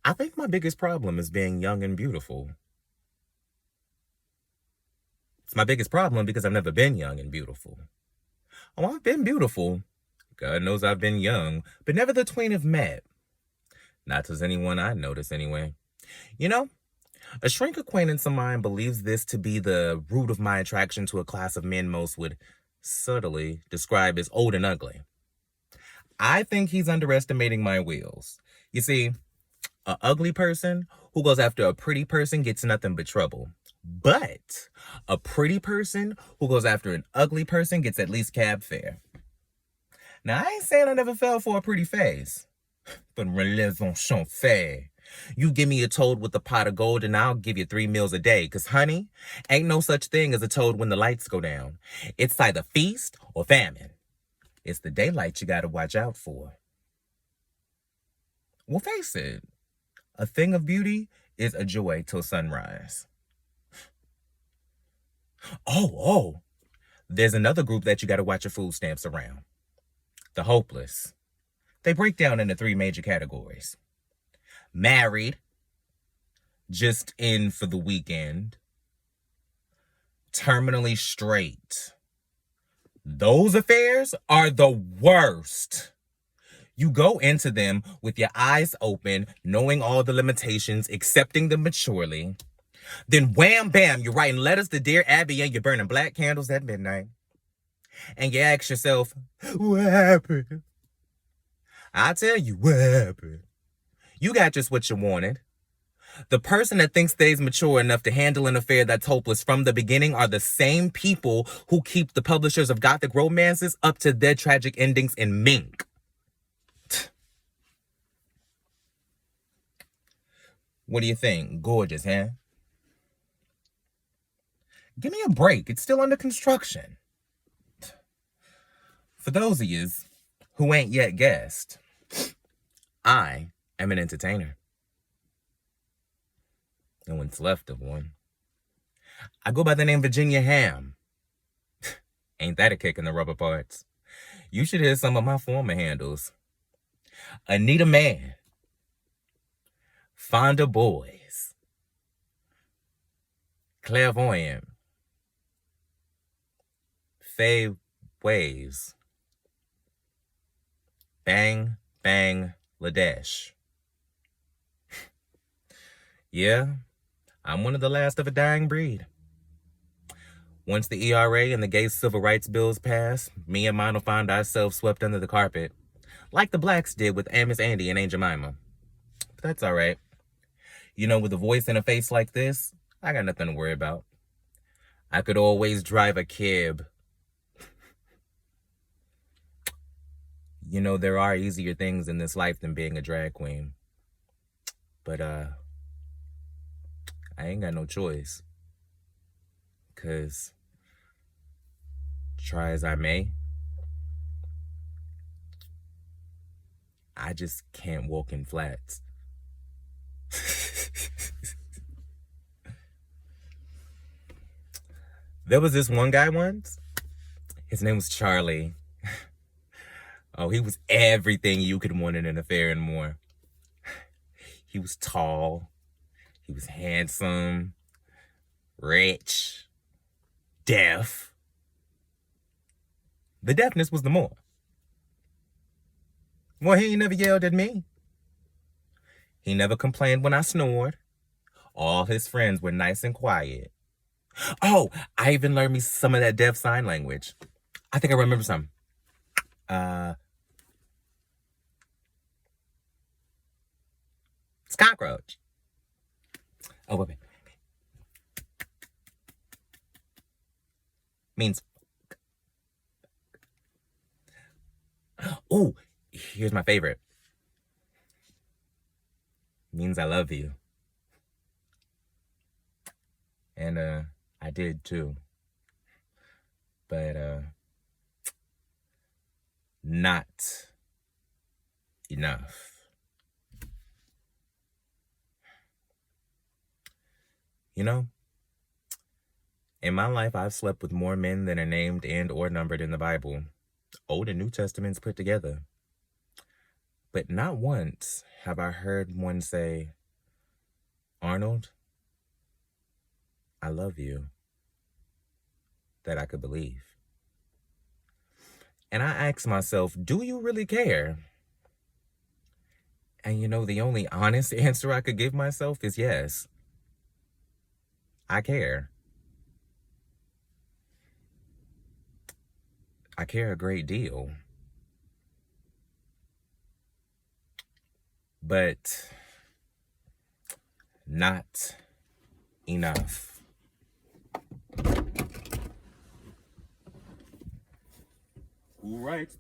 I think my biggest problem is being young and beautiful. It's my biggest problem because I've never been young and beautiful. Oh, I've been beautiful. God knows I've been young, but never the twain have met. Not as anyone I notice anyway. You know, a shrink acquaintance of mine believes this to be the root of my attraction to a class of men most would subtly describe as old and ugly. I think he's underestimating my wheels. You see, an ugly person who goes after a pretty person gets nothing but trouble. But a pretty person who goes after an ugly person gets at least cab fare. Now, I ain't saying I never fell for a pretty face, but raison fait. You give me a toad with a pot of gold and I'll give you 3 meals a day. Because, honey, ain't no such thing as a toad when the lights go down. It's either feast or famine. It's the daylight you gotta watch out for. Well, face it, a thing of beauty is a joy till sunrise. Oh, there's another group that you gotta watch your food stamps around. The hopeless. They break down into 3 major categories. Married, just in for the weekend, terminally straight. Those affairs are the worst. You go into them with your eyes open, knowing all the limitations, accepting them maturely. Then wham, bam, you're writing letters to Dear Abby and you're burning black candles at midnight. And you ask yourself, what happened? I tell you what happened. You got just what you wanted. The person that thinks they's mature enough to handle an affair that's hopeless from the beginning are the same people who keep the publishers of gothic romances up to their tragic endings in Mink. What do you think? Gorgeous, huh? Give me a break. It's still under construction. For those of you who ain't yet guessed, I am an entertainer. No one's left of one. I go by the name Virginia Ham. Ain't that a kick in the rubber parts? You should hear some of my former handles. Anita Man. Fonda Boys. Clairvoyant. Faye Waves. Bang, bang, Ladesh. Yeah, I'm one of the last of a dying breed. Once the ERA and the gay civil rights bills pass, me and mine will find ourselves swept under the carpet, like the blacks did with Amos Andy and Aunt Jemima. But that's all right. You know, with a voice and a face like this, I got nothing to worry about. I could always drive a cab. You know, there are easier things in this life than being a drag queen. But, I ain't got no choice. 'Cause, try as I may, I just can't walk in flats. There was this one guy once. His name was Charlie. Oh, he was everything you could want in an affair and more. He was tall. He was handsome, rich, deaf. The deafness was the more. Well, he ain't never yelled at me. He never complained when I snored. All his friends were nice and quiet. Oh, I even learned me some of that deaf sign language. I think I remember some. It's cockroach. Oh, wait. Means. Oh, here's my favorite. Means I love you. And I did too. But not enough. You know, in my life, I've slept with more men than are named and or numbered in the Bible, Old and New Testaments put together. But not once have I heard one say, Arnold, I love you. That I could believe. And I ask myself, do you really care? And you know, the only honest answer I could give myself is yes. I care. I care a great deal. But not enough. Who writes?